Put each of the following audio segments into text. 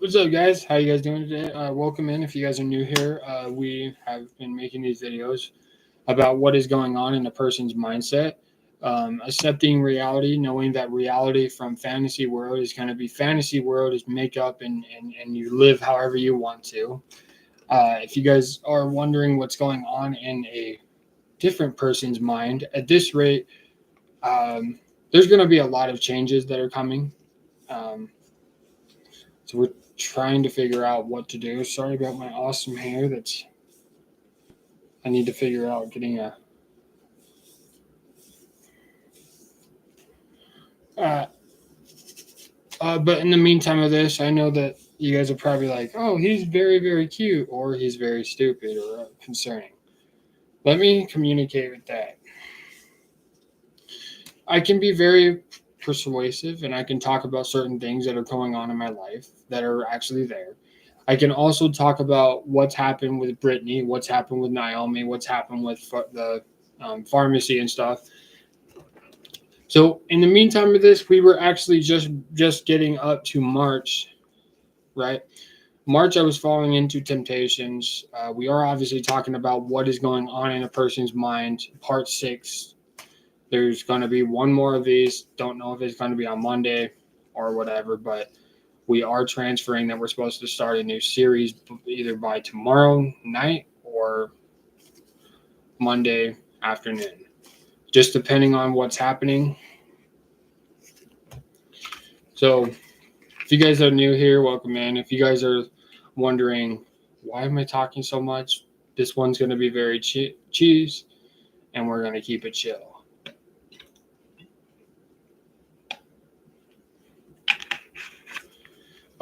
What's up, guys? How you guys doing today? Welcome in. If you guys are new here, we have been making these videos about what is going on in a person's mindset, accepting reality, knowing that reality from fantasy world is going to be fantasy world is make up and you live however you want to. If you guys are wondering what's going on in a different person's mind, at this rate, there's going to be a lot of changes that are coming. Um, So we're trying to figure out what to do. Sorry about my awesome hair. I need to figure out getting a. Uh, but in the meantime of this, I know that you guys are probably like, "Oh, he's very very cute," or "He's very stupid," or concerning. Let me communicate with that. I can be very persuasive, and I can talk about certain things that are going on in my life that are actually there. I can also talk about what's happened with Brittany, what's happened with Naomi, what's happened with the pharmacy and stuff. So in the meantime of this, we were actually just getting up to March, right? March, I was falling into temptations. We are obviously talking about what is going on in a person's mind. Part 6. There's going to be one more of these. Don't know if it's going to be on Monday or whatever, but we are transferring that we're supposed to start a new series either by tomorrow night or Monday afternoon, just depending on what's happening. So if you guys are new here, welcome in. If you guys are wondering, why am I talking so much? This one's going to be very cheese, and we're going to keep it chill.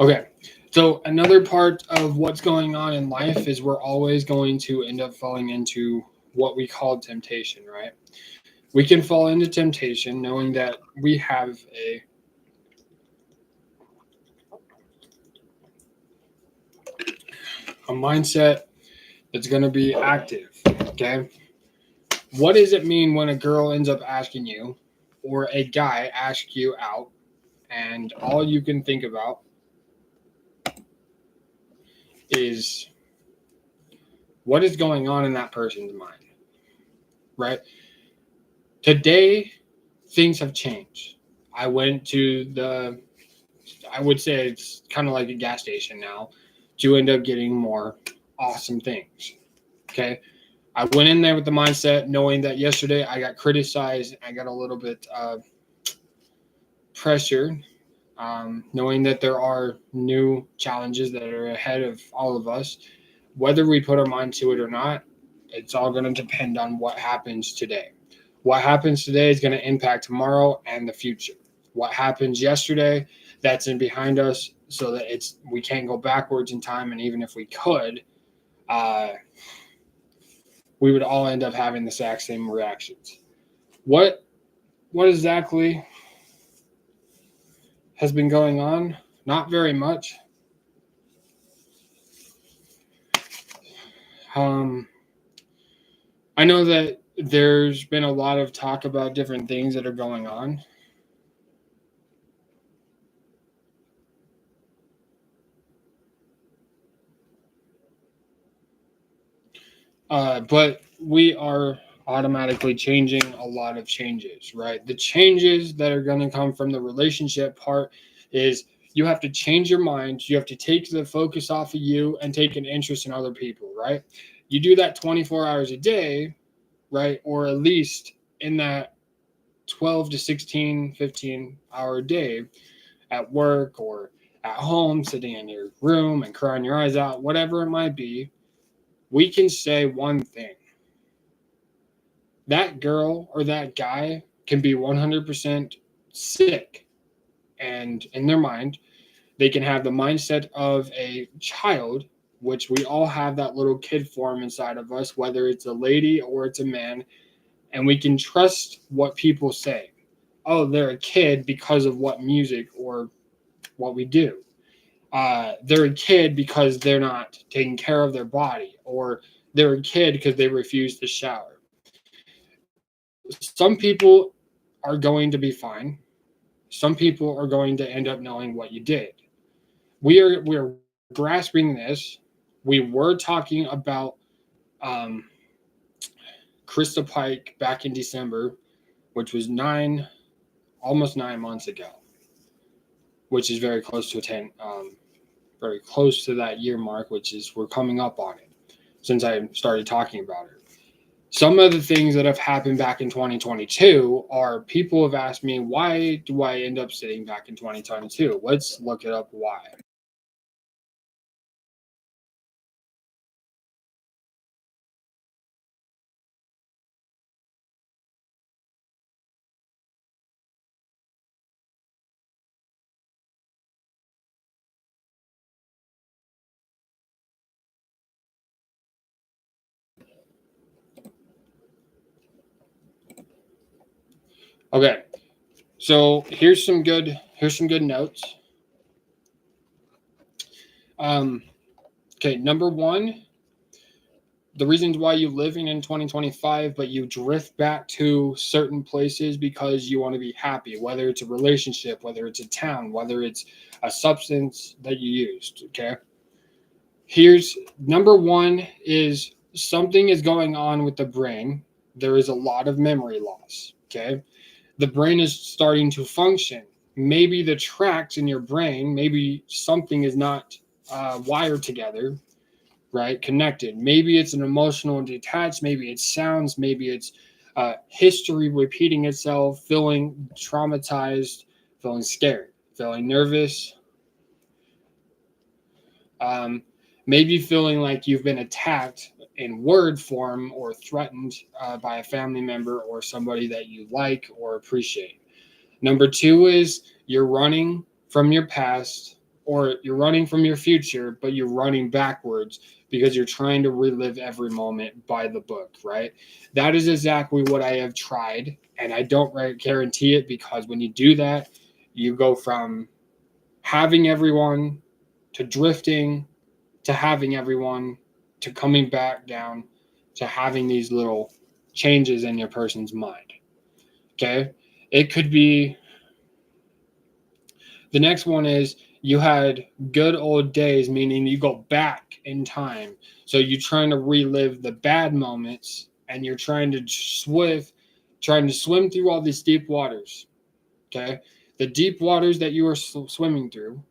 Okay, so another part of what's going on in life is we're always going to end up falling into what we call temptation, right? We can fall into temptation knowing that we have a mindset that's going to be active, okay? What does it mean when a girl ends up asking you or a guy asks you out and all you can think about is what is going on in that person's mind, right? Today, things have changed. I went to I would say it's kind of like a gas station now to end up getting more awesome things, okay? I went in there with the mindset knowing that yesterday I got criticized. I got a little bit pressured, knowing that there are new challenges that are ahead of all of us. Whether we put our mind to it or not, it's all going to depend on what happens today. What happens today is going to impact tomorrow and the future. What happens yesterday, that's in behind us, so that we can't go backwards in time. And even if we could, uh, we would all end up having the exact same reactions. What exactly has been going on? Not very much. I know that there's been a lot of talk about different things that are going on. But we are automatically changing a lot of changes, right? The changes that are going to come from the relationship part is you have to change your mind. You have to take the focus off of you and take an interest in other people, right? You do that 24 hours a day, right? Or at least in that 12 to 16, 15-hour day at work or at home, sitting in your room and crying your eyes out, whatever it might be, we can say one thing. That girl or that guy can be 100% sick. And in their mind, they can have the mindset of a child, which we all have that little kid form inside of us, whether it's a lady or it's a man. And we can trust what people say. Oh, they're a kid because of what music or what we do. They're a kid because they're not taking care of their body, or they're a kid because they refuse to shower. Some people are going to be fine. Some people are going to end up knowing what you did. we're grasping this. We were talking about um, Krista Pike back in December, which was almost 9 months ago, which is very close to very close to that year mark, which is we're coming up on it since I started talking about it. Some of the things that have happened back in 2022 are people have asked me, why do I end up sitting back in 2022? Let's look it up why. Okay, so here's some good notes. Um, okay, number one, the reasons why you living in 2025, but you drift back to certain places because you want to be happy, whether it's a relationship, whether it's a town, whether it's a substance that you used. Okay. Here's number one is something is going on with the brain. There is a lot of memory loss. Okay. The brain is starting to function. Maybe the tracks in your brain, maybe something is not wired together, right? Connected. Maybe it's an emotional detached. Maybe it's sounds. Maybe it's history repeating itself, feeling traumatized, feeling scared, feeling nervous. Um, Maybe feeling like you've been attacked in word form or threatened by a family member or somebody that you like or appreciate. Number two is you're running from your past or you're running from your future, but you're running backwards because you're trying to relive every moment by the book, right? That is exactly what I have tried. And I don't guarantee it because when you do that, you go from having everyone to drifting to having everyone to coming back down to having these little changes in your person's mind. Okay. It could be the next one is you had good old days, meaning you go back in time. So you're trying to relive the bad moments and you're trying to swim through all these deep waters. Okay. The deep waters that you are swimming through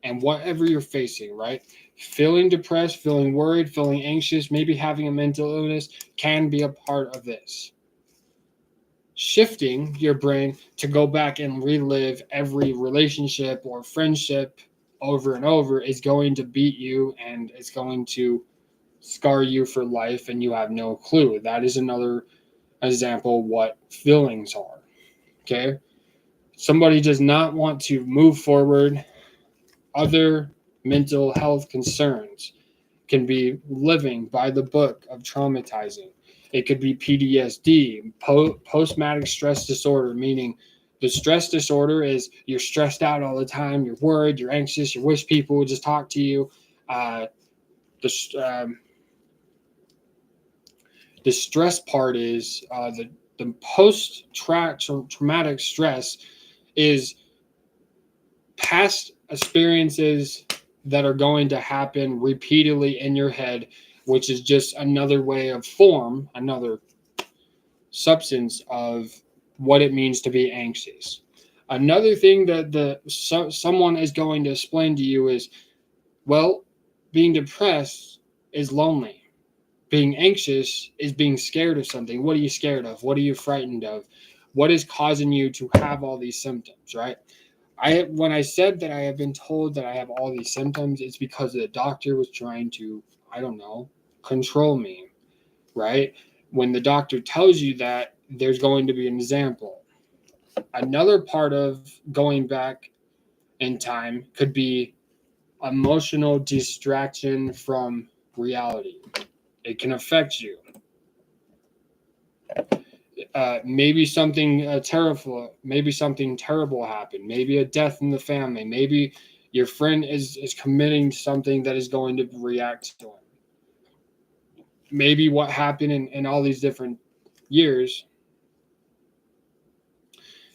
and whatever you're facing, right? Feeling depressed, feeling worried, feeling anxious, maybe having a mental illness can be a part of this. Shifting your brain to go back and relive every relationship or friendship over and over is going to beat you and it's going to scar you for life and you have no clue. That is another example of what feelings are. Okay. Somebody does not want to move forward. Other mental health concerns can be living by the book of traumatizing. It could be PTSD, post-traumatic stress disorder, meaning the stress disorder is you're stressed out all the time, you're worried, you're anxious, you wish people would just talk to you. Uh, the, um, the stress part is the post-traumatic stress is past experiences that are going to happen repeatedly in your head, which is just another way of another substance of what it means to be anxious. Another thing that someone is going to explain to you is, well, being depressed is lonely. Being anxious is being scared of something. What are you scared of? What are you frightened of? What is causing you to have all these symptoms, right? When I said that I have been told that I have all these symptoms, it's because the doctor was trying to, I don't know, control me, right? When the doctor tells you that, there's going to be an example. Another part of going back in time could be emotional distraction from reality. It can affect you. Maybe something terrible happened. Maybe a death in the family. Maybe your friend is committing something that is going to react to him. Maybe what happened in all these different years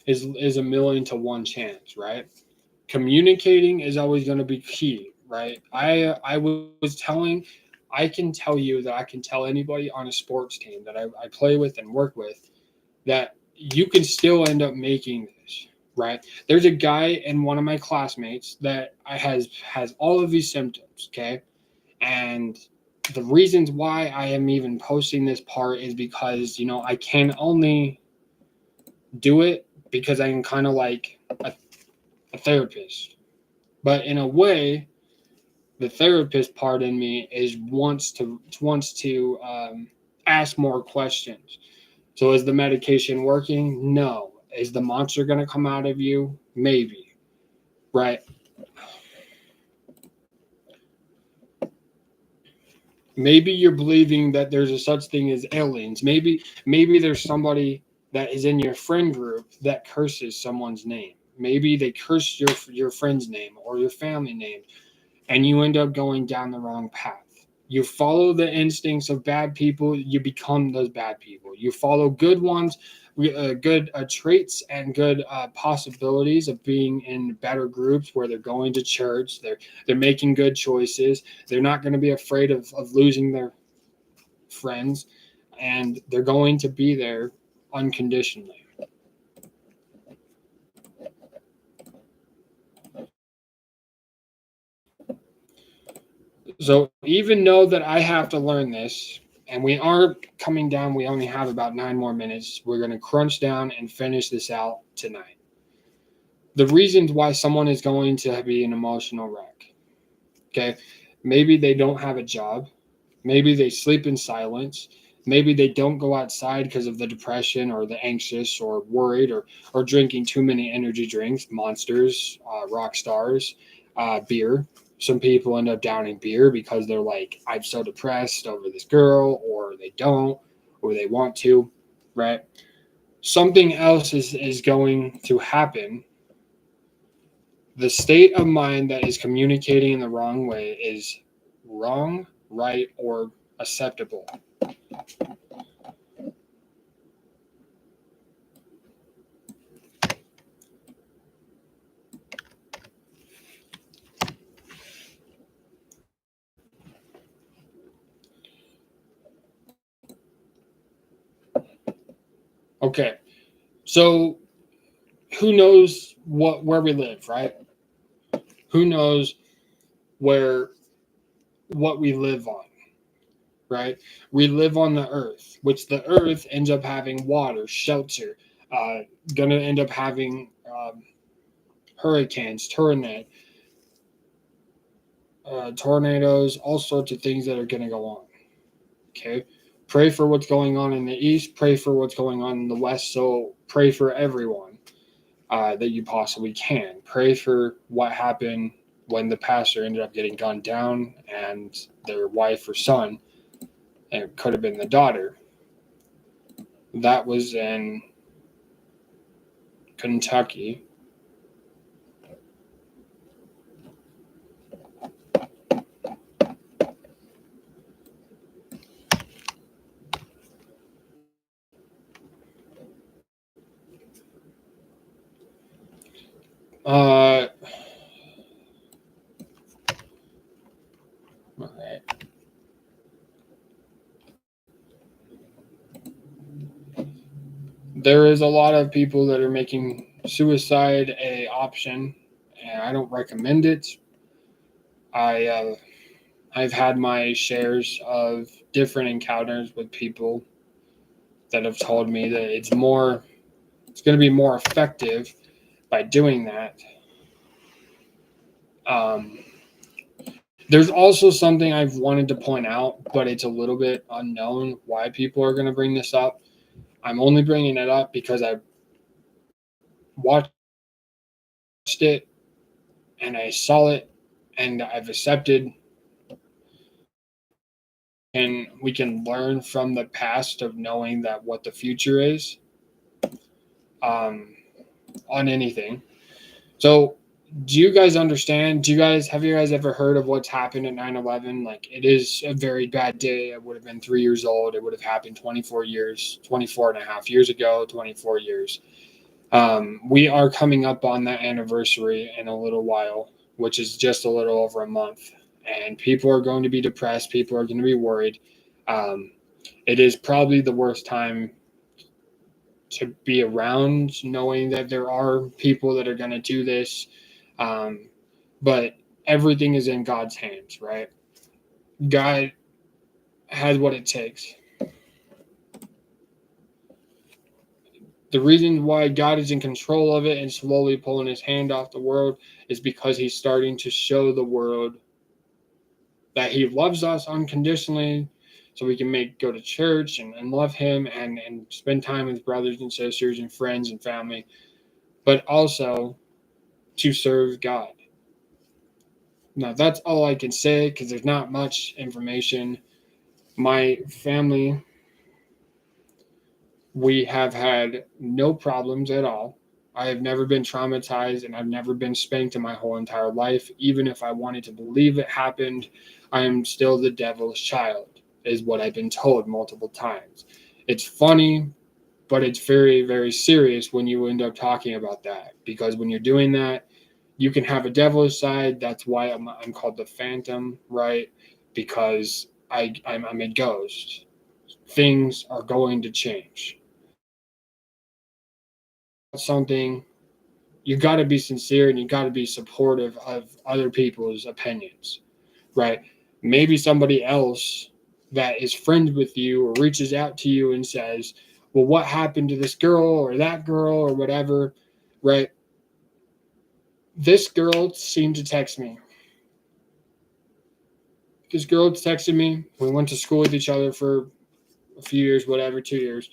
is a million to one chance, right? Communicating is always going to be key, right? I was telling, I can tell you that I can tell anybody on a sports team that I play with and work with that you can still end up making this, right? There's a guy in one of my classmates that has all of these symptoms, okay? And the reasons why I am even posting this part is because, I can only do it because I am kind of like a therapist. But in a way, the therapist part in me is wants to ask more questions. So is the medication working? No. Is the monster going to come out of you? Maybe. Right. Maybe you're believing that there's a such thing as aliens. Maybe there's somebody that is in your friend group that curses someone's name. Maybe they curse your friend's name or your family name, and you end up going down the wrong path. You follow the instincts of bad people, you become those bad people. You follow good ones, good traits and good possibilities of being in better groups where they're going to church, they're making good choices, they're not going to be afraid of losing their friends, and they're going to be there unconditionally. So even though that I have to learn this, and we are coming down, we only have about 9 more minutes. We're going to crunch down and finish this out tonight. The reasons why someone is going to be an emotional wreck. Okay. Maybe they don't have a job. Maybe they sleep in silence. Maybe they don't go outside because of the depression or the anxious or worried or drinking too many energy drinks, monsters, rock stars, beer. Some people end up downing beer because they're like, I'm so depressed over this girl, or they don't, or they want to, right? Something else is going to happen. The state of mind that is communicating in the wrong way is wrong, right, or acceptable. Okay, so who knows where we live, right? Who knows where what we live on, right? We live on the earth, which the earth ends up having water, shelter, uh, gonna end up having hurricanes, tornadoes, all sorts of things that are gonna go on. Okay, pray for what's going on in the east. Pray for what's going on in the west. So pray for everyone that you possibly can. Pray for what happened when the pastor ended up getting gunned down and their wife or son, and it could have been the daughter. That was in Kentucky. Uh, okay. There is a lot of people that are making suicide a option, and I don't recommend it. I I've had my shares of different encounters with people that have told me that it's going to be more effective by doing that. Um, there's also something I've wanted to point out, but it's a little bit unknown why people are going to bring this up. I'm only bringing it up because I watched it and I saw it and I've accepted, and we can learn from the past of knowing that what the future is, um, on anything. So, do you guys understand? Have you guys ever heard of what's happened at 9/11? Like, it is a very bad day. I would have been 3 years old. It would have happened 24 years, 24 and a half years ago, 24 years. We are coming up on that anniversary in a little while, which is just a little over a month. And people are going to be depressed. People are going to be worried. Um, it is probably the worst time to be around, knowing that there are people that are going to do this. Um, but everything is in God's hands, right? God has what it takes. The reason why God is in control of it and slowly pulling his hand off the world is because he's starting to show the world that he loves us unconditionally, so we can go to church and love him and spend time with brothers and sisters and friends and family, but also to serve God. Now, that's all I can say because there's not much information. My family, we have had no problems at all. I have never been traumatized and I've never been spanked in my whole entire life. Even if I wanted to believe it happened, I am still the devil's child, is what I've been told multiple times. It's funny, but it's very, very serious when you end up talking about that, because when you're doing that, you can have a devil's side. That's why I'm called the Phantom, right? Because I'm a ghost. Things are going to change. Something, you got to be sincere and you got to be supportive of other people's opinions, right? Maybe somebody else that is friends with you or reaches out to you and says, well, what happened to this girl or that girl or whatever, right? This girl seemed to text me. This girl texted me. We went to school with each other for a few years, whatever, 2 years.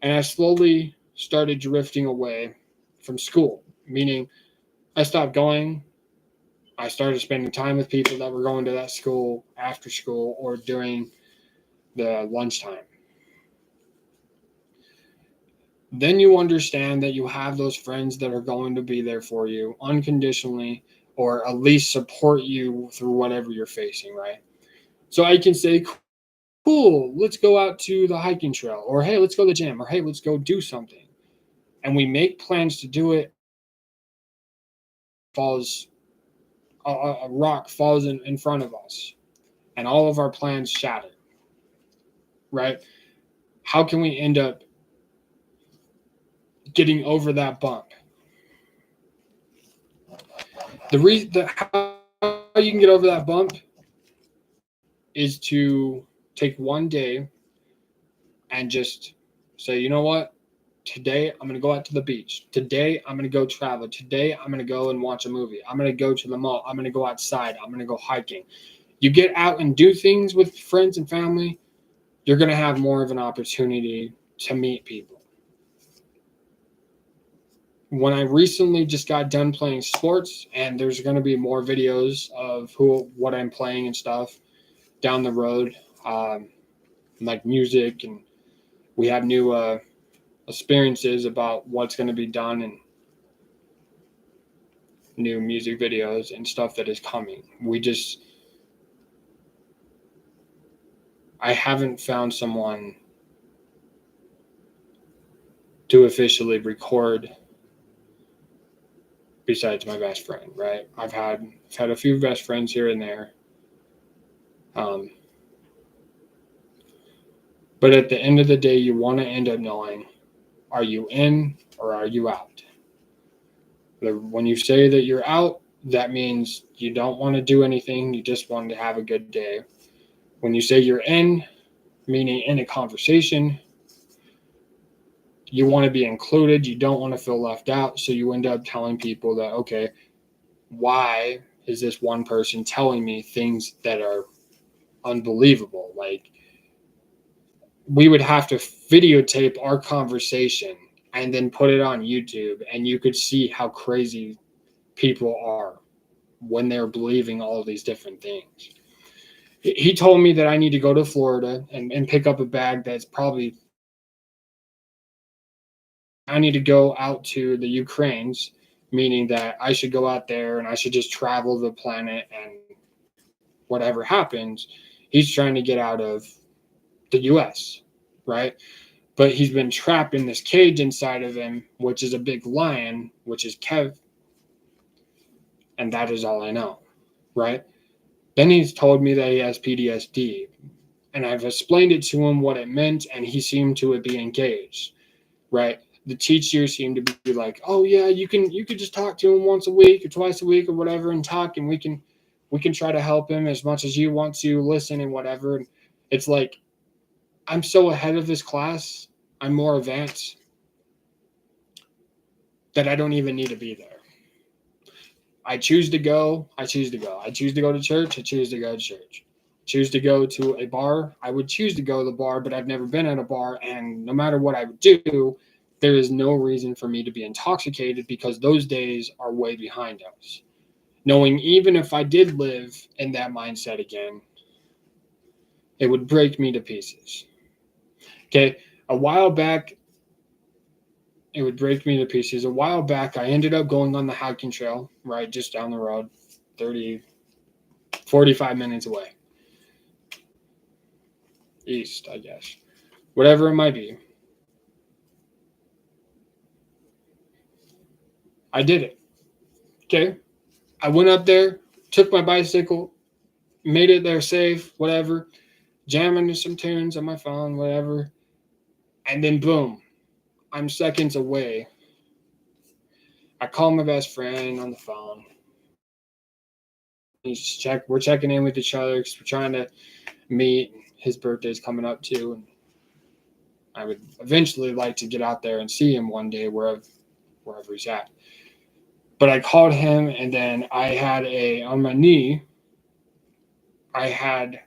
And I slowly started drifting away from school, meaning I stopped going. I started spending time with people that were going to that school after school or during the lunchtime. Then you understand that you have those friends that are going to be there for you unconditionally, or at least support you through whatever you're facing, right? So I can say, cool, let's go out to the hiking trail, or hey, let's go to the gym, or hey, let's go do something. And we make plans to do it. Falls a rock falls in front of us, and all of our plans shatter, right? How can we end up getting over that bump? The reason that how you can get over that bump is to take one day and just say, you know what? Today I'm going to go out to the beach. Today I'm going to go travel. Today I'm going to go and watch a movie. I'm going to go to the mall. I'm going to go outside. I'm going to go hiking. You get out and do things with friends and family, you're going to have more of an opportunity to meet people. When I recently just got done playing sports, and there's going to be more videos of what I'm playing and stuff down the road, like music, and we have new experiences about what's going to be done and new music videos and stuff that is coming. I haven't found someone to officially record besides my best friend, right? I've had a few best friends here and there. But at the end of the day, you want to end up knowing, are you in or are you out? When you say that you're out, that means you don't want to do anything. You just want to have a good day. When you say you're in, meaning in a conversation, you want to be included. You don't want to feel left out. So you end up telling people that, okay, why is this one person telling me things that are unbelievable? Like, we would have to videotape our conversation and then put it on YouTube, and you could see how crazy people are when they're believing all of these different things. He told me that I need to go to Florida and pick up a bag that's probably, I need to go out to the Ukraines, meaning that I should go out there and I should just travel the planet, and whatever happens, he's trying to get out of the US, right? But he's been trapped in this cage inside of him, which is a big lion, which is Kev. And that is all I know, right? Then he's told me that he has PTSD. And I've explained it to him what it meant, and he seemed to be engaged, right? The teacher seemed to be like, "Oh yeah, you could just talk to him once a week or twice a week or whatever, and talk, and we can try to help him as much as you want to listen and whatever." And it's like, I'm so ahead of this class, I'm more advanced that I don't even need to be there. I choose to go. I choose to go. I choose to go to church. I choose to go to church. Choose to go to a bar. I would choose to go to the bar, but I've never been at a bar. And no matter what I would do, there is no reason for me to be intoxicated because those days are way behind us. Knowing even if I did live in that mindset again, it would break me to pieces. Okay. A while back, it would break me to pieces. A while back, I ended up going on the hiking trail, right, just down the road, 45 minutes away. East, I guess. Whatever it might be. I did it. Okay. I went up there, took my bicycle, made it there safe, whatever, jamming to some tunes on my phone, whatever. And then boom, I'm seconds away. I call my best friend on the phone. We're checking in with each other because we're trying to meet. His birthday's coming up too. And I would eventually like to get out there and see him one day wherever he's at. But I called him, and then I had on my knee, I had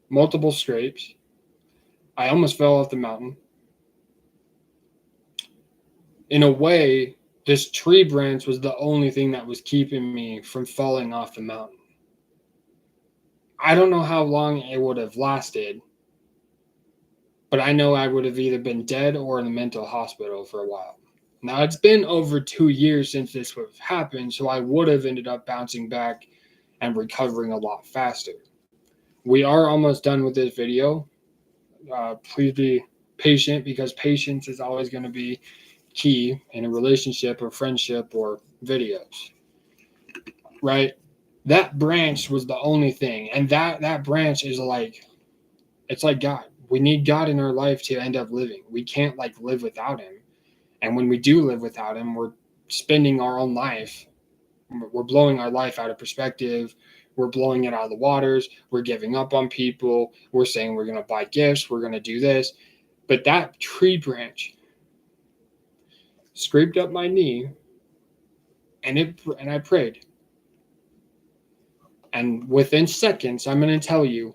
multiple scrapes. I almost fell off the mountain. In a way, this tree branch was the only thing that was keeping me from falling off the mountain. I don't know how long it would have lasted, but I know I would have either been dead or in the mental hospital for a while. Now, it's been over 2 years since this would have happened, so I would have ended up bouncing back and recovering a lot faster. We are almost done with this video. Please be patient because patience is always going to be key in a relationship or friendship or videos, right? That branch was the only thing. And that branch is like, it's like God. We need God in our life to end up living. We can't like live without him. And when we do live without him, we're spending our own life. We're blowing our life out of perspective. We're blowing it out of the waters. We're giving up on people. We're saying we're going to buy gifts. We're going to do this. But that tree branch scraped up my knee, and I prayed. And within seconds, I'm going to tell you,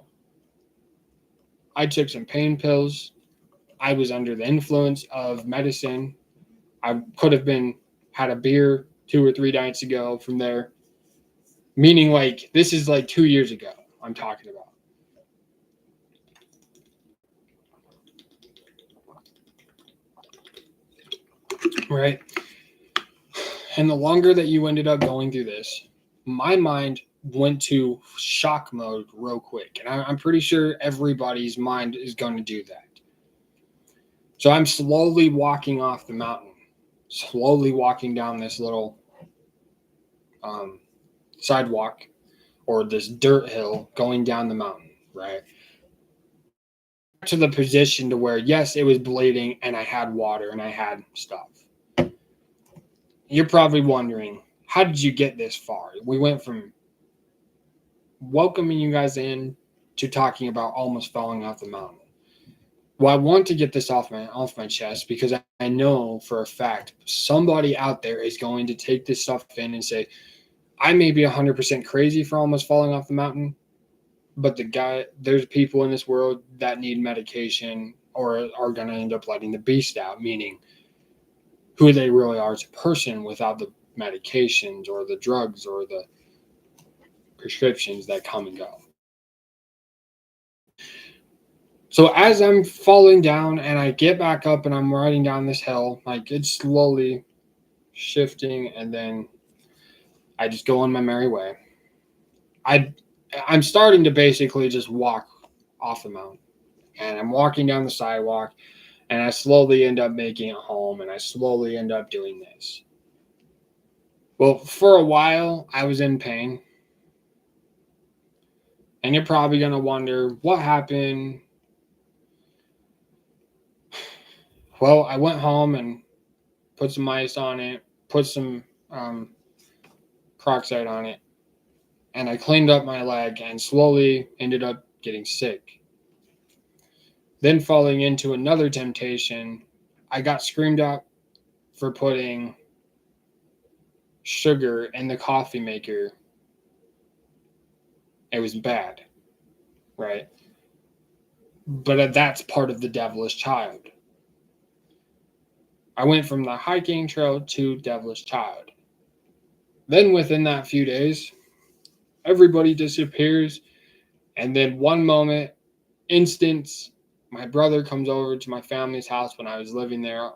I took some pain pills. I was under the influence of medicine. I could have had a beer 2 or 3 nights ago from there. Meaning, like, this is like 2 years ago I'm talking about. Right? And the longer that you ended up going through this, my mind went to shock mode real quick. And I'm pretty sure everybody's mind is going to do that. So I'm slowly walking off the mountain, slowly walking down this little sidewalk or this dirt hill going down the mountain, right? To the position to where, yes, it was bleeding and I had water and I had stuff. You're probably wondering, how did you get this far? We went from welcoming you guys in to talking about almost falling off the mountain. Well, I want to get this off my chest because I know for a fact somebody out there is going to take this stuff in and say, I may be 100% crazy for almost falling off the mountain, but there's people in this world that need medication or are going to end up letting the beast out, meaning who they really are as a person without the medications or the drugs or the prescriptions that come and go. So as I'm falling down and I get back up and I'm riding down this hill, like it's slowly shifting, and then I just go on my merry way. I'm starting to basically just walk off the mountain. And I'm walking down the sidewalk, and I slowly end up making it home, and I slowly end up doing this. Well, for a while, I was in pain. And you're probably going to wonder, what happened? Well, I went home and put some ice on it, put some peroxide on it, and I cleaned up my leg and slowly ended up getting sick. Then, falling into another temptation, I got screamed at for putting sugar in the coffee maker. It was bad, right? But that's part of the devilish child. I went from the hiking trail to devilish child. Then within that few days, everybody disappears. And then one moment, instance, my brother comes over to my family's house when I was living there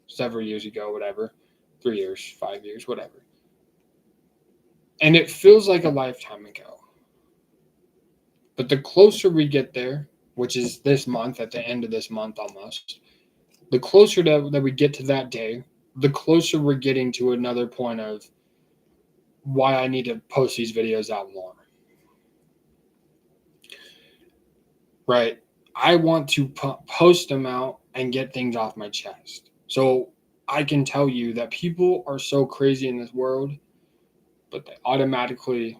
several years ago, whatever, 3 years, 5 years, whatever. And it feels like a lifetime ago. But the closer we get there, which is this month, at the end of this month almost, the closer that we get to that day, the closer we're getting to another point of why I need to post these videos out more. Right? I want to post them out and get things off my chest. So I can tell you that people are so crazy in this world, but they automatically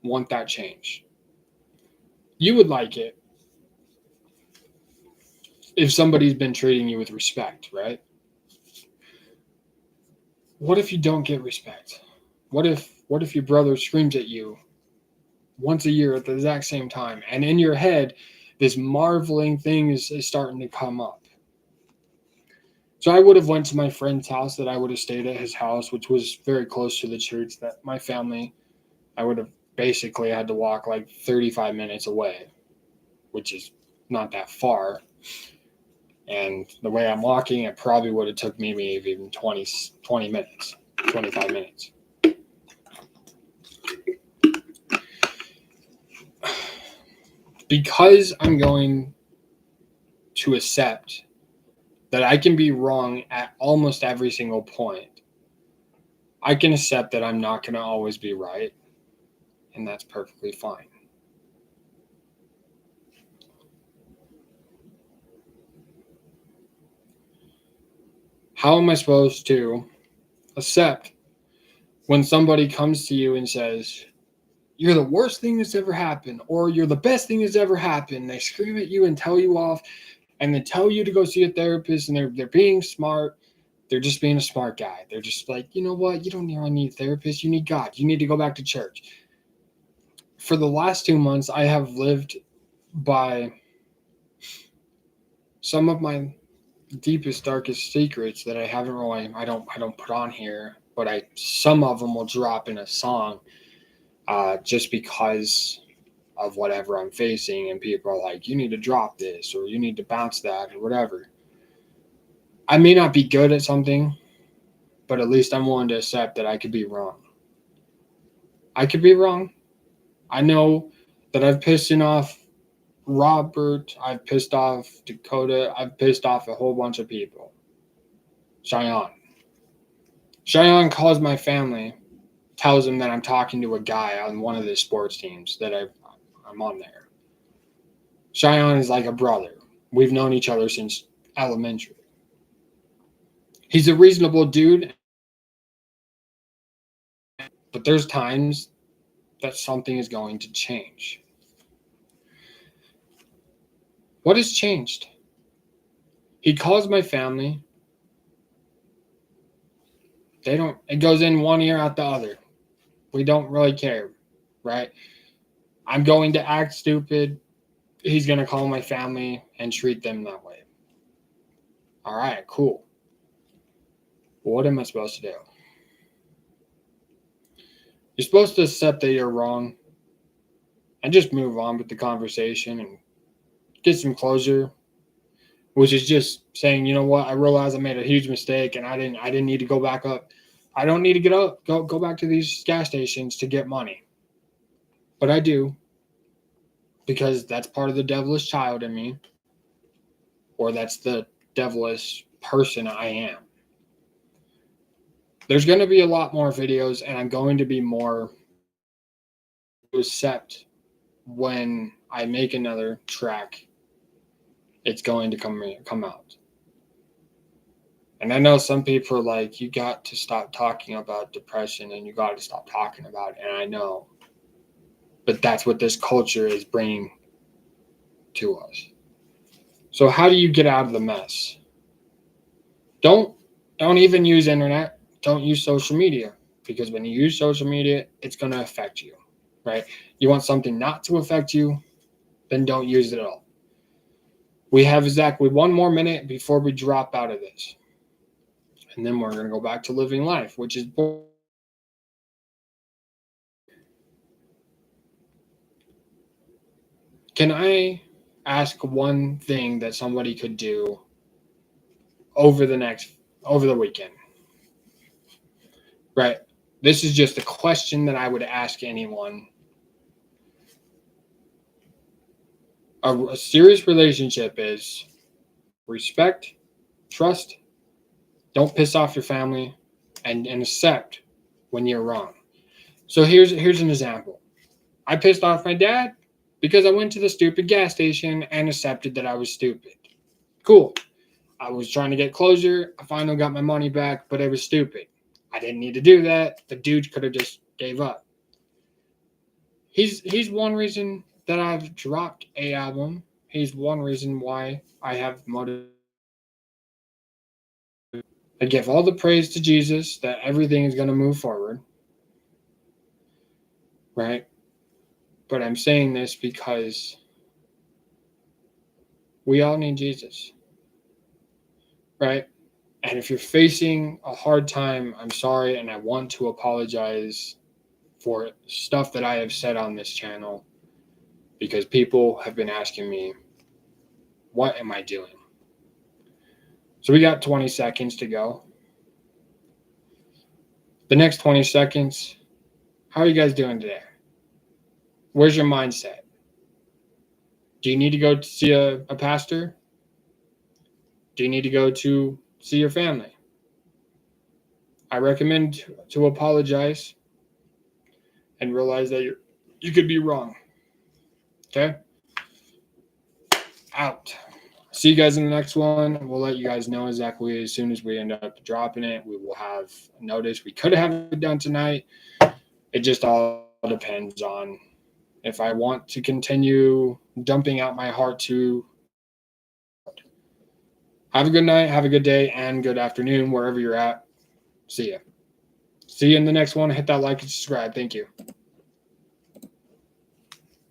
want that change. You would like it if somebody's been treating you with respect, right? What if you don't get respect? What if your brother screams at you once a year at the exact same time, and in your head this marveling thing is starting to come up? So I would have went to my friend's house, that I would have stayed at his house, which was very close to the church that my family, I would have basically had to walk like 35 minutes away, which is not that far. And the way I'm walking, it probably would have took me maybe even 20 minutes, 25 minutes. Because I'm going to accept that I can be wrong at almost every single point, I can accept that I'm not going to always be right, and that's perfectly fine. How am I supposed to accept when somebody comes to you and says, you're the worst thing that's ever happened, or you're the best thing that's ever happened? They scream at you and tell you off, and they tell you to go see a therapist, and they're being smart. They're just being a smart guy. They're just like, you know what? You don't need a therapist. You need God. You need to go back to church. For the last 2 months, I have lived by some of my deepest, darkest secrets that I don't put on here, but some of them will drop in a song, just because of whatever I'm facing, and people are like, you need to drop this, or you need to bounce that, or whatever. I may not be good at something, but at least I'm willing to accept that I could be wrong. I could be wrong. I know that I've pissed off Robert, I've pissed off Dakota, I've pissed off a whole bunch of people. Cheyenne calls my family, tells them that I'm talking to a guy on one of the sports teams that I'm on there. Cheyenne is like a brother. We've known each other since elementary. He's a reasonable dude, but there's times that something is going to change. What has changed? He calls my family. It goes in one ear, out the other. We don't really care, right? I'm going to act stupid. He's going to call my family and treat them that way. All right, cool. What am I supposed to do? You're supposed to accept that you're wrong and just move on with the conversation and get some closure, which is just saying, you know what, I realized I made a huge mistake, and I didn't need to go back up. I don't need to go back to these gas stations to get money. But I do. because that's part of the devilish child in me, or that's the devilish person I am. There's going to be a lot more videos, and I'm going to be more accept when I make another track, it's going to come out. And I know some people are like, you got to stop talking about depression and you got to stop talking about it. And I know, but that's what this culture is bringing to us. So how do you get out of the mess? Don't even use internet. Don't use social media, because when you use social media, it's going to affect you, right? You want something not to affect you, then don't use it at all. We have exactly 1 more minute before we drop out of this. And then we're going to go back to living life, which is boring. Can I ask one thing that somebody could do over the weekend? Right. This is just a question that I would ask anyone. A serious relationship is respect, trust, don't piss off your family, and accept when you're wrong. So here's an example. I pissed off my dad because I went to the stupid gas station and accepted that I was stupid. Cool. I was trying to get closure. I finally got my money back, but it was stupid. I didn't need to do that. The dude could have just gave up. He's one reason that I've dropped a album. He's one reason why I have motive. I give all the praise to Jesus that everything is going to move forward. Right? But I'm saying this because we all need Jesus. Right? And if you're facing a hard time, I'm sorry, and I want to apologize for stuff that I have said on this channel, because people have been asking me, what am I doing? So we got 20 seconds to go. The next 20 seconds, how are you guys doing today? Where's your mindset? Do you need to go to see a pastor? Do you need to go to see your family? I recommend to apologize and realize that you could be wrong. Okay? Out. See you guys in the next one. We'll let you guys know exactly as soon as we end up dropping it. We will have notice. We could have it done tonight. It just all depends on if I want to continue dumping out my heart to. Have a good night, have a good day, and good afternoon wherever you're at. See ya. See you in the next one. Hit that like and subscribe. Thank you.